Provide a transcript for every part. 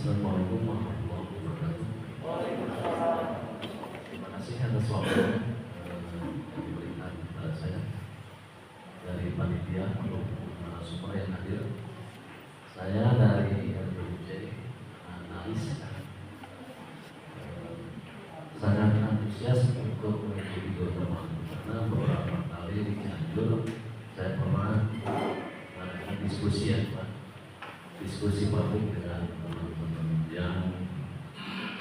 Assalamualaikum warahmatullahi wabarakatuh. Waalaikumsalam. Terima kasih atas waktu yang diberikan kepada saya dari panitia untuk narasumber yang hadir. Saya dari RBUJ analis sangat antusias untuk mengikuti geothermal karena beberapa kali di Cianjur saya pernah melakukan diskusi diskusi publik dengan teman-teman yang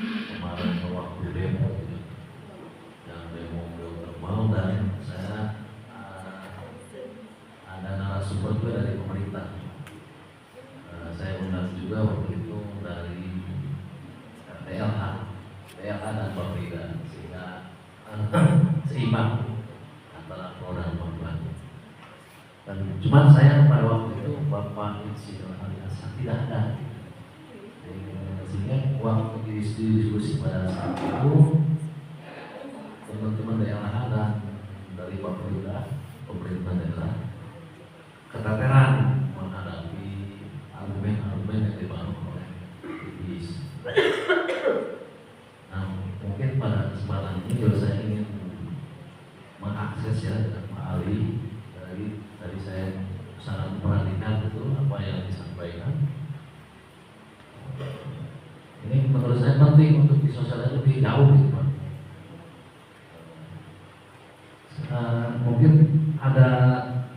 kemarin waktu demo yang demo geothermal, dan saya ada narasumber juga dari pemerintah. Saya undang juga waktu itu dari PLH dan Bapeda, sehingga seimbang antara pro dan kontra. Dan cuma saya pada waktu itu Bapak Insinyur Ali Hasan tidak ada, sehingga waktu diskusi pada saat itu teman-teman daerah dan dari Bapeda, pemerintah daerah keteteran menghadapi argumen-argumen yang dibangun oleh IBIS. Nah, mungkin pada kesempatan ini kalau saya ingin mengakses ya dengan Pak Ali, dari saya sangat memperhatikan betul apa yang disampaikan. Ini menurut saya penting untuk disosialisasikan lebih jauh gitu Pak. Mungkin ada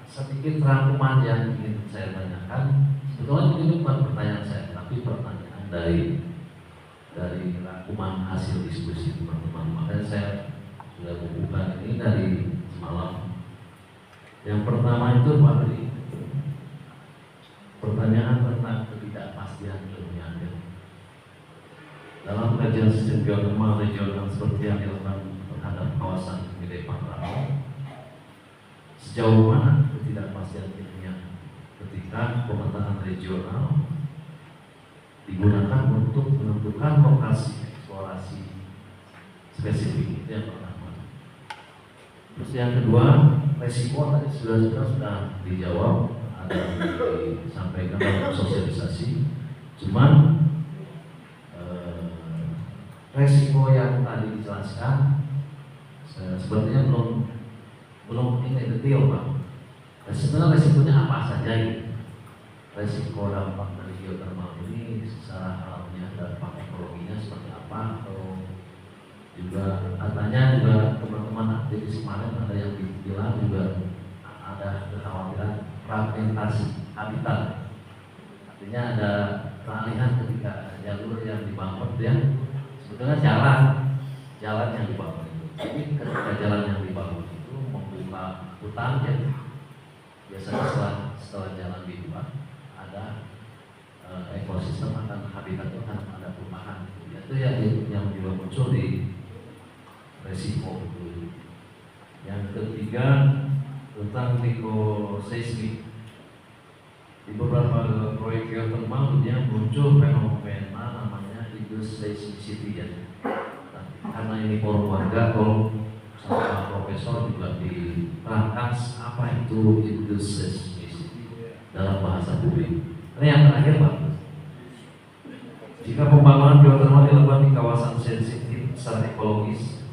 sedikit rangkuman yang ingin saya tanyakan. Sebetulnya ini bukan pertanyaan saya, tapi pertanyaan dari rangkuman hasil diskusi teman-teman. Makanya saya sudah membuka ini dari semalam. Yang pertama itu Pak Tri, pertanyaan tentang ketidakpastian ilmiah. Dalam kajian sistem geothermal regional seperti yang dilakukan terhadap kawasan Gede Pangrango, sejauh mana ketidakpastian ilmiah ketika pemetaan regional digunakan untuk menentukan lokasi eksplorasi spesifik? Itu yang pertama. Terus yang kedua, resiko tadi sudah dijawab, ada yang disampaikan dalam sosialisasi. Cuman resiko yang tadi dijelaskan sepertinya belum ini detail Pak. Sebenarnya resikonya apa saja ini? Resiko dampak dari geothermal ini secara alamnya, dampak ekologinya seperti apa? Atau juga katanya juga teman-teman aktivis kemarin ada yang bilang juga ada kekhawatiran fragmentasi habitat, artinya ada peralihan ketika jalur yang dibangun ya sebetulnya jalan yang dibangun itu, tapi ketika jalan yang dibangun itu membuka hutan ya biasanya setelah jalan dibuat ada ekosistem akan habitat itu akan ada perubahan, itu yang juga muncul di resiko itu. Yang ketiga tentang risikoseismik. Di beberapa proyek geothermal dia muncul fenomena namanya induced seismicity ya. Nah, karena ini forum warga, kalau sama profesor juga diterangkan apa itu induced seismicity dalam bahasa publik. Ini yang terakhir Pak. Jika pembangunan geothermal dilakukan di kawasan sensitif secara ekologis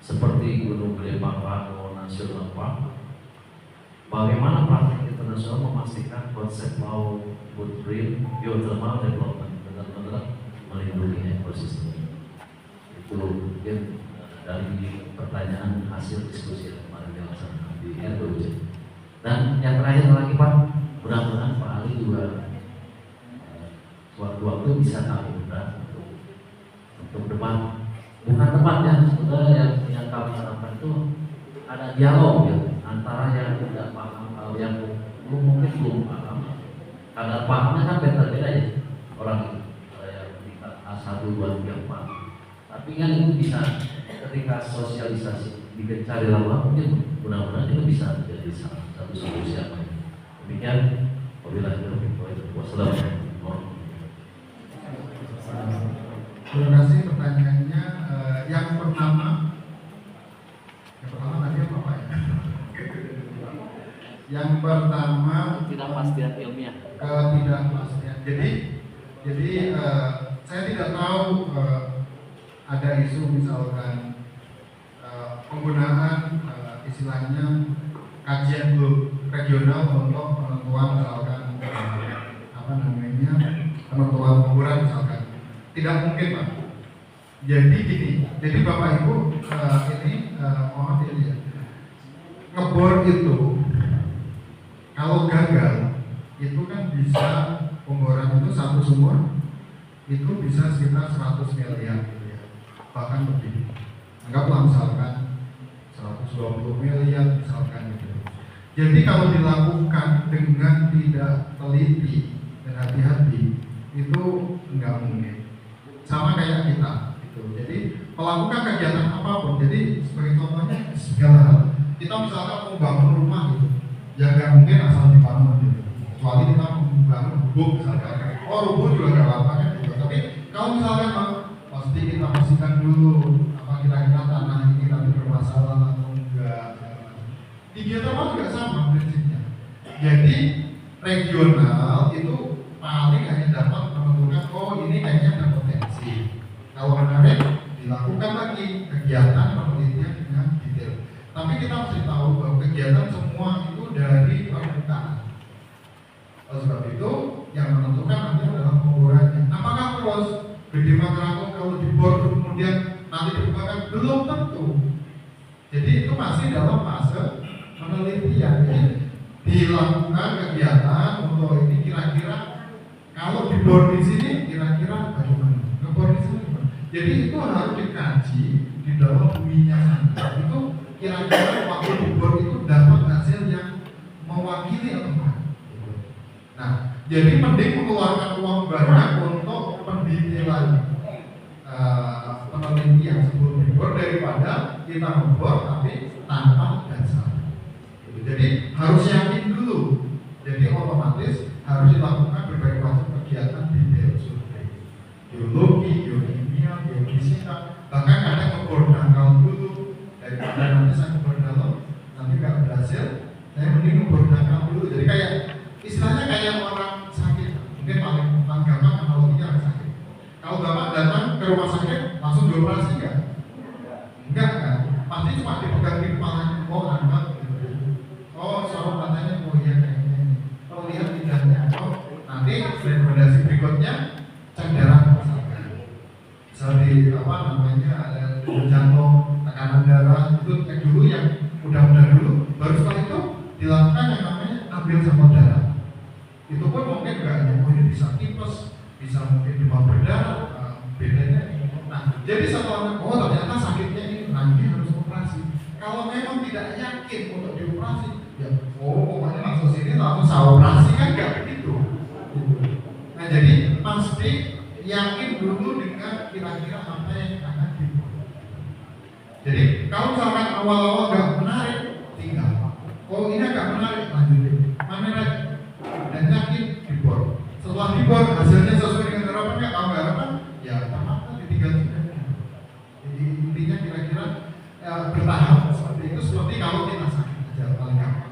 seperti Gunung Gede Pangrango National Park, bagaimana praktik internasional memastikan konsep laut footprint geothermal development benar-benar melindungi ekosistem? Itu mungkin dari pertanyaan hasil diskusi yang kemarin dilaksanakan di RBUJ. Dan yang terakhir lagi Pak, mudah-mudahan Pak Ali juga waktu-waktu bisa kami undang untuk debat. Bukan tempatnya, sebenarnya yang kami harapkan itu ada dialog ya, antara yang tidak paham, yang mungkin belum paham. Karena pahamnya kan beda-beda ya orang itu, yang tingkat A1, 2, 3, 4. Tapi kan itu bisa ketika sosialisasi dicari lama, mungkin mudah-mudahan itu bisa menjadi satu solusi apa. Demikian, wabillahi taufiq wal hidayah. Terima kasih pertanyaannya. Yang pertama tadi apa Pak ya? Yang pertama ketidakpastian ilmiah. Ketidakpastian. Jadi Jadi saya tidak tahu ada isu misalkan penggunaan istilahnya kajian regional untuk penentuan misalkan penentuan ukuran misalkan. Tidak mungkin, Pak. Jadi gini, jadi Bapak Ibu mohon ini ya, ngebor itu kalau gagal itu kan bisa pemboran itu satu sumur itu bisa sekitar 100 miliar gitu ya, bahkan lebih. Anggaplah misalkan 120 miliar misalkan gitu. Jadi kalau dilakukan dengan tidak teliti dan hati-hati itu enggak mungkin. Sama kayak kita gitu. Jadi melakukan kegiatan apapun. Jadi sebagai contohnya segala hal. Kita misalkan mau bangun rumah gitu, ya nggak mungkin asal dibangun gitu. Kecuali kita membangun rubuh misalkan. Oh rubuh juga nggak apa-apa kan gitu. Tapi kalau misalkan pasti kita pastikan dulu apa kira-kira tanah ini nanti bermasalah atau enggak. Di geothermal juga sama prinsipnya. Jadi regional itu paling hanya dapat menentukan oh ini kayaknya ada potensi. Kalau menarik dilakukan lagi kegiatan penelitian dengan detail. Tapi kita mesti tahu bahwa kegiatan semua itu dari permukaan. Oleh sebab itu yang menentukan nanti adalah pengurangan. Apakah terus gede Makarangkung kalau dibor kemudian nanti dikembangkan belum tentu. Jadi itu masih dalam fase penelitian. Jadi dilakukan kegiatan untuk ini kira-kira kalau dibor di sini kira-kira bagaimana? Ngebor di sini gimana? Jadi itu harus dikaji di dalam buminya sana. Itu kira-kira waktu dibor itu dapat hasil yang mewakili atau enggak? Nah, jadi mending mengeluarkan uang banyak untuk pendetailan penelitian sebelum dibor daripada kita membor tapi tanpa dasar. Jadi harus yakin dulu. Jadi otomatis harus dilakukan berbagai macam kegiatan detail survei, geologi, geokimia, geofisika, bahkan kadang ngebor dangkal dulu daripada nanti saya ngebor dalam nanti nggak berhasil, saya mending ngebor dangkal dulu. Jadi kayak istilahnya kayak orang sakit, mungkin paling gampang analoginya orang sakit. Kalau bapak datang ke rumah sakit langsung dioperasi nggak? Enggak kan? Pasti cuma dipegang di kepalanya, oh angkat, oh sorot matanya, oh iya kayaknya ini. Kalau lihat lidahnya, oh nanti rekomendasi berikutnya cek darah misalkan. Misal di ada jantung, tekanan darah itu cek dulu yang mudah-mudah dulu. Baru setelah itu dilakukan yang namanya ambil sampel darah. Itu pun mungkin nggak hanya mungkin bisa tipes, bisa mungkin demam berdarah, bedanya. Nah, jadi setelah oh ternyata sakitnya ini, nanti harus operasi. Kalau memang tidak yakin untuk dioperasi, ya pokoknya langsung sini langsung saya operasi kan nggak begitu. Nah jadi pasti yakin dulu dengan kira-kira apa yang akan dibuat. Jadi kalau misalkan awal-awal nggak menarik, tinggal. Oh ini agak menarik, lanjutin. Mana lagi? Dan yakin dibor. Setelah dibor hasilnya sesuai dengan harapan nggak? Kalau nggak harapan, ya apa ditinggal juga. Jadi intinya kira-kira bertahap seperti itu. Seperti kalau kita sakit aja paling gampang.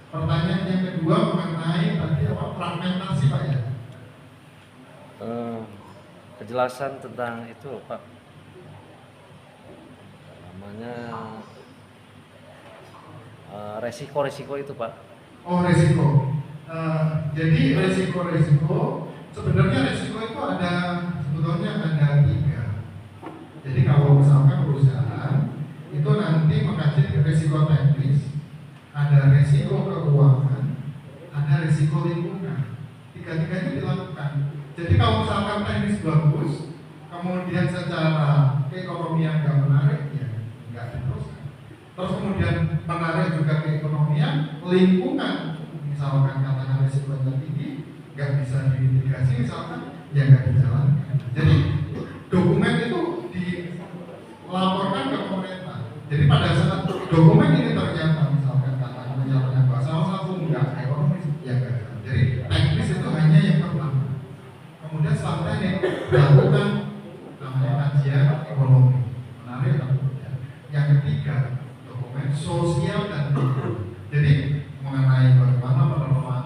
Pertanyaan yang kedua mengenai tadi apa fragmentasi Pak ya? Kejelasan tentang itu Pak, namanya resiko-resiko itu Pak. Oh resiko. Jadi resiko sebenarnya resiko itu sebetulnya ada 3. Jadi kalau misalkan perusahaan itu nanti mengkaji resiko teknis, ada resiko keuangan, ada resiko lingkungan. 3-tiganya dilakukan. Jadi kalau misalkan teknis bagus, kemudian secara keekonomian nggak menarik, ya nggak diteruskan. Terus kemudian menarik juga keekonomian, lingkungan, misalkan katakan resikonya tinggi, nggak bisa diintegrasi, misalkan ya nggak dijalankan. Jadi dokumen itu dilaporkan ke pemerintah. Jadi pada saat dokumen ini ternyata misalkan katakan menyatakan bahwa salah satu nggak ekonomis, ya nggak. Jadi teknis itu hanya yang pertama. Kemudian selanjutnya dilakukan namanya kajian ekonomi, menarik atau tidak. Yang ketiga dokumen sosial dan lingkungan. Jadi mengenai bagaimana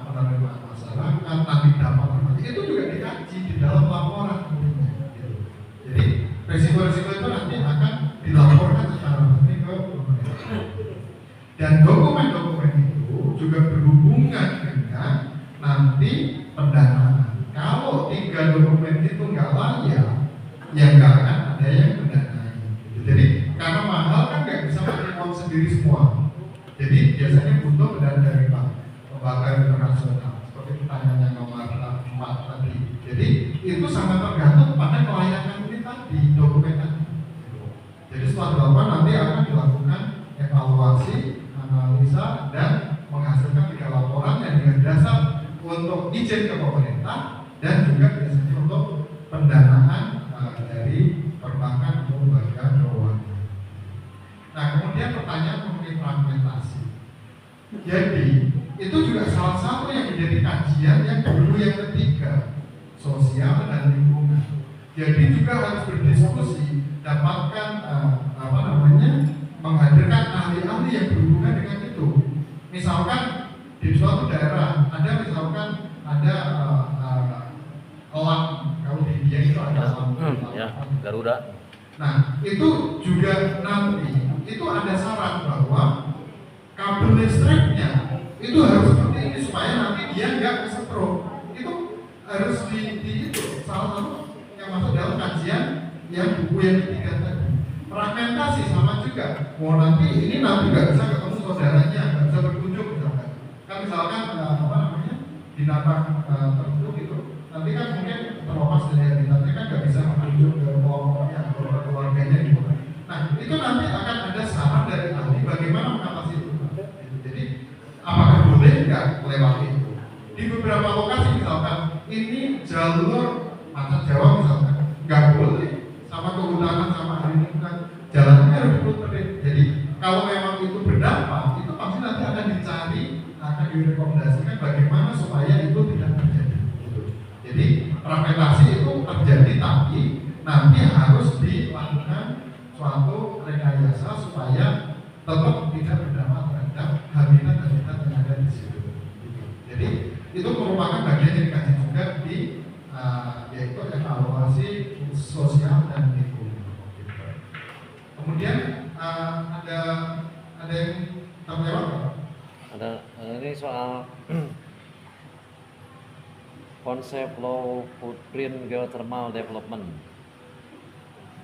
penerimaan masyarakat, nanti dampak itu juga Dan dokumen-dokumen itu juga berhubungan dengan nanti pendanaan. Kalau 3 dokumen itu nggak layak, ya nggak akan ada yang mendanai. Jadi karena mahal kan nggak bisa pakai uang sendiri semua. Jadi biasanya butuh pendanaan dari bank, lembaga internasional, seperti pertanyaannya nomor 4 tadi. Jadi itu sangat tergantung pada kelayakan ini tadi, dokumen tadi. Jadi setelah dilakukan nanti akan dilakukan evaluasi, analisa, dan menghasilkan 3 laporan yang dengan dasar untuk izin ke pemerintah dan juga biasanya untuk pendanaan dari perbankan atau lembaga keuangan. Nah, kemudian pertanyaan mengenai fragmentasi. Jadi itu juga salah satu yang menjadi kajian yang dulu yang ketiga, sosial dan lingkungan. Jadi juga harus berdiskusi, dapatkan menghadirkan ahli-ahli yang berhubungan dengan itu. Misalkan di suatu daerah ada misalkan ada elang, kalau di India itu ada elang, ya, Garuda. Nah itu juga nanti itu ada syarat bahwa kabel listriknya itu harus seperti ini supaya nanti dia nggak kesetrum. Itu harus di itu salah satu yang masuk dalam kajian yang buku yang ketiga tadi. Fragmentasi sama juga. Mau nanti ini nanti nggak bisa ketemu saudaranya, nggak bisa berkunjung misalkan. Kan misalkan binatang tertentu gitu. Nanti kan mungkin terlepas dari habitatnya kan nggak bisa berkunjung ke kelompoknya atau ke keluarganya gitu. Nah itu nanti akan ada saran dari ahli bagaimana mengatasi itu. Jadi apakah boleh nggak melewati itu? Di beberapa lokasi misalkan ini jalur Macan Jawa misalkan nggak boleh sama kehutanan sama lingkungan jalannya harus diputerin. Jadi kalau memang itu berdampak itu pasti nanti akan dicari, akan direkomendasikan bagaimana supaya itu tidak terjadi. Jadi fragmentasi itu terjadi tapi nanti harus dilakukan suatu rekayasa supaya tetap tidak berdampak terhadap habitat-habitat yang ada di situ. Jadi itu merupakan bagian yang dikaji juga di yaitu evaluasi sosial dan lingkungan. Kemudian ada yang terlewat nggak? Ada ini soal konsep low footprint geothermal development.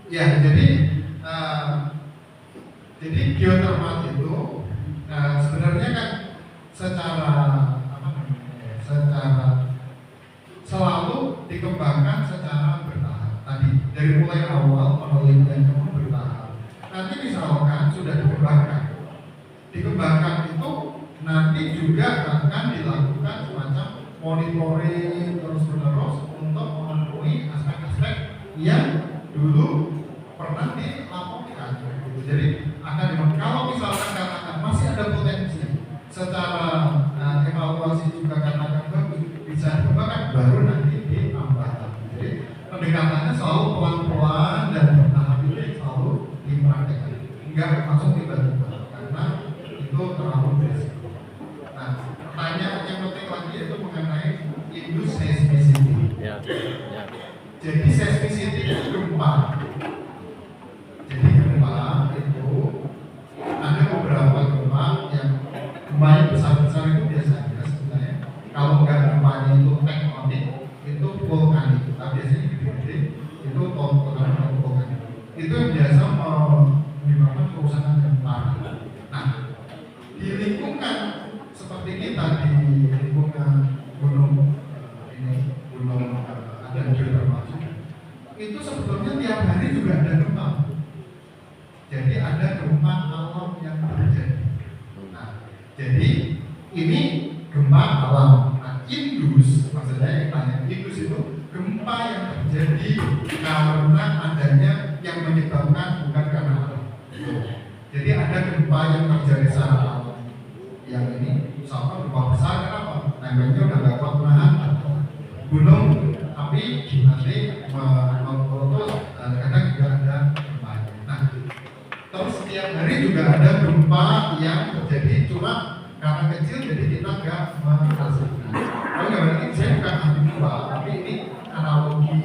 Ya, jadi geothermal itu sebenarnya kan secara selalu dikembangkan secara bertahap. Tadi dari mulai awal penelitiannya pun bertahap. Nanti misalkan sudah dikembangkan itu nanti juga akan dilakukan semacam monitoring terus-menerus untuk memenuhi aspek-aspek yang dulu pernah dilaporkan. Jadi kalau misalkan katakan masih ada potensi secara evaluasi juga katakan bagus bisa dikembangkan baru nanti ditambahkan. Jadi pendekatannya selalu pelan-pelan dan bertahap itu selalu dipraktekkan. Enggak langsung tiba-tiba karena itu terlalu berisiko. Nah, pertanyaan yang penting lagi itu mengenai indus seismicity. Ya. Jadi seismicity itu gempa. Jadi gempa itu ada beberapa gempa yang besar-besar itu biasanya sebenarnya kalau nggak gempanya itu tektonik itu vulkanik. Nah, biasanya gede-gede itu vulkanik. Itu yang biasa menyebabkan kerusakan gempa. Nah, di lingkungan seperti kita di lingkungan gunung ada geothermal itu sebetulnya tiap hari juga ada gempa. Jadi ada gempa alam yang terjadi. Nah, jadi ini gempa alam. Nah, indus maksudnya indus itu gempa yang terjadi karena adanya yang menyebabkan bukan karena alam. Jadi ada gempa yang terjadi secara alam. Yang ini misalkan gempa besar kenapa? Nempelnya udah nggak kuat menahan gunung api nanti meletus dan kadang juga ada gempa. Nah, terus setiap hari juga ada gempa yang terjadi cuma karena kecil jadi kita nggak merasakan. Kalau nggak berarti saya bukan anti gempa, tapi ini analogi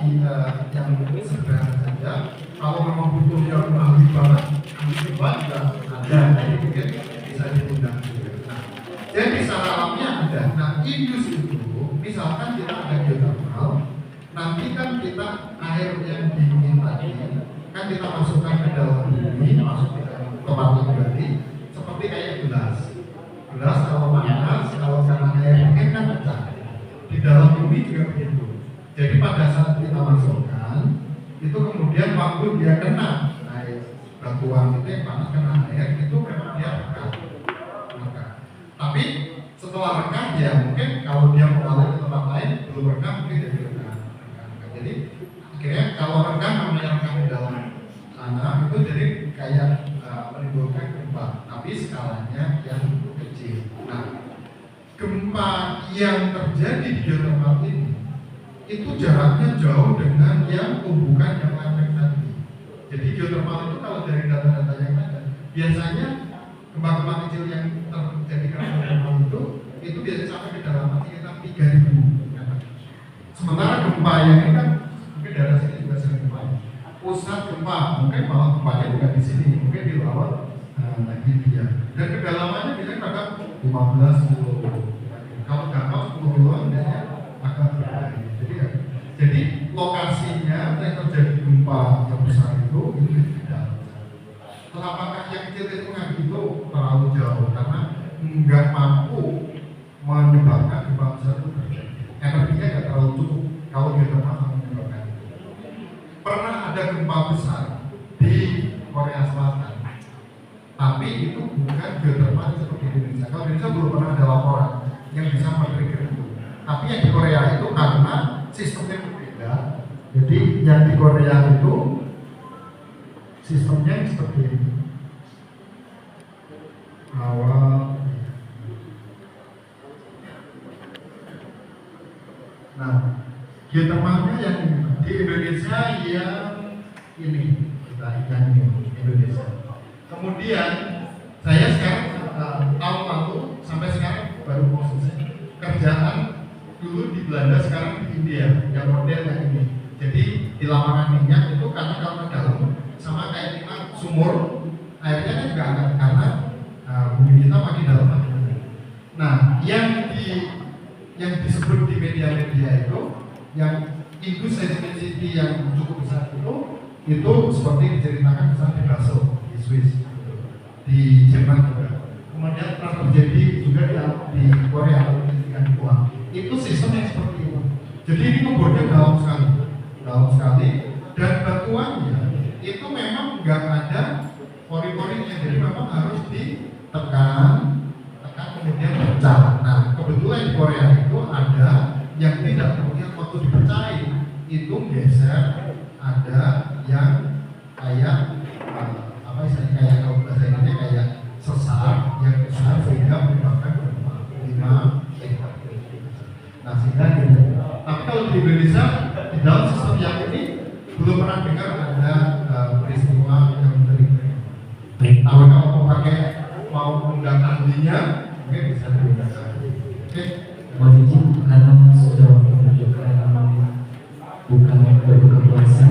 yang sederhana saja. Kalau memang butuh yang ahli banget, ahli gempa juga ada, jadi mungkin bisa diundang. Nah, jadi secara alamiah ada. Nah, indus itu, misalkan kita ada geothermal, nanti kan kita air yang dingin tadi, kan kita masukkan ke dalam bumi, masuk ke dalam tempat tadi, seperti kayak gelas. Gelas kalau panas, kalau karena air dingin kan pecah. Di dalam bumi juga begitu. Jadi pada saat kita masukkan, itu kemudian waktu dia kena air batuan itu yang panas kena air, itu memang dia rekat. Tapi setelah rekat ya mungkin kalau dia mengalir ke tempat lain belum rekat mungkin jadi rekat. Jadi akhirnya kalau rekat namanya rekat di dalam sana itu jadi kayak menimbulkan gempa, tapi skalanya yang kecil. Nah, gempa yang terjadi di geothermal ini itu jaraknya jauh dengan yang tumbukan yang lempeng tadi. Jadi geothermal itu kalau dari data-data yang ada, biasanya gempa-gempa kecil yang terjadi karena geothermal itu biasanya sampai kedalaman sekitar 3.000 meter. Sementara gempa yang ini kan mungkin daerah sini juga sering gempa. Pusat gempa mungkin malah gempanya bukan di sini, mungkin di laut India. Dan kedalamannya biasanya agak 15 kilo. Kalau dangkal 10 kilo biasanya agak berbeda. Jadi lokasinya yang terjadi gempa yang besar itu di dalam. Terus apakah yang kecil itu terlalu jauh karena nggak mampu menyebabkan gempa besar itu terjadi. Energinya nggak terlalu cukup kalau geothermal menyebabkan itu. Pernah ada gempa besar di Korea Selatan, tapi itu bukan geothermal seperti di Indonesia. Kalau di Indonesia belum pernah ada laporan yang bisa men-trigger itu. Tapi yang di Korea itu karena sistemnya berbeda. Jadi yang di Korea itu sistemnya seperti ini. Awal. Nah, geothermalnya yang di Indonesia yang ini kita ikan Indonesia. Kemudian saya sekarang tahun lalu sampai sekarang baru mau selesai kerjaan dulu di Belanda, sekarang di India yang model yang ini. Jadi di lapangan minyak itu karena kalau dalam sama kayak kita sumur airnya kan juga agak karena bumi kita makin dalam makin. Nah, yang disebut di media-media itu yang indus seismicity yang cukup besar itu seperti diceritakan misalnya di Basel di Swiss, di Jerman juga. Kemudian pernah terjadi juga di Korea dengan Kuwait. Itu sistem yang seperti itu. Jadi ini ngebornya dalam sekali, dan batuannya itu memang nggak ada pori-porinya, jadi memang harus ditekan kemudian pecah. Nah, kebetulan di Korea itu ada yang tidak, kemudian waktu dipecahin itu geser, ada yang kayak apa istilahnya, kayak kalau bahasa Indonesia kayak sesar yang besar sehingga menyebabkan gempa 5 meter. Nah, sehingga gitu. Tapi kalau di Indonesia di dalam sistem yang ini belum pernah dengar ada peristiwa yang terjadi. Tapi kalau mau pakai undang ahlinya mungkin bisa diundangkan. Oke. Mohon izin karena sudah menunjukkan bukan berbuka puasa.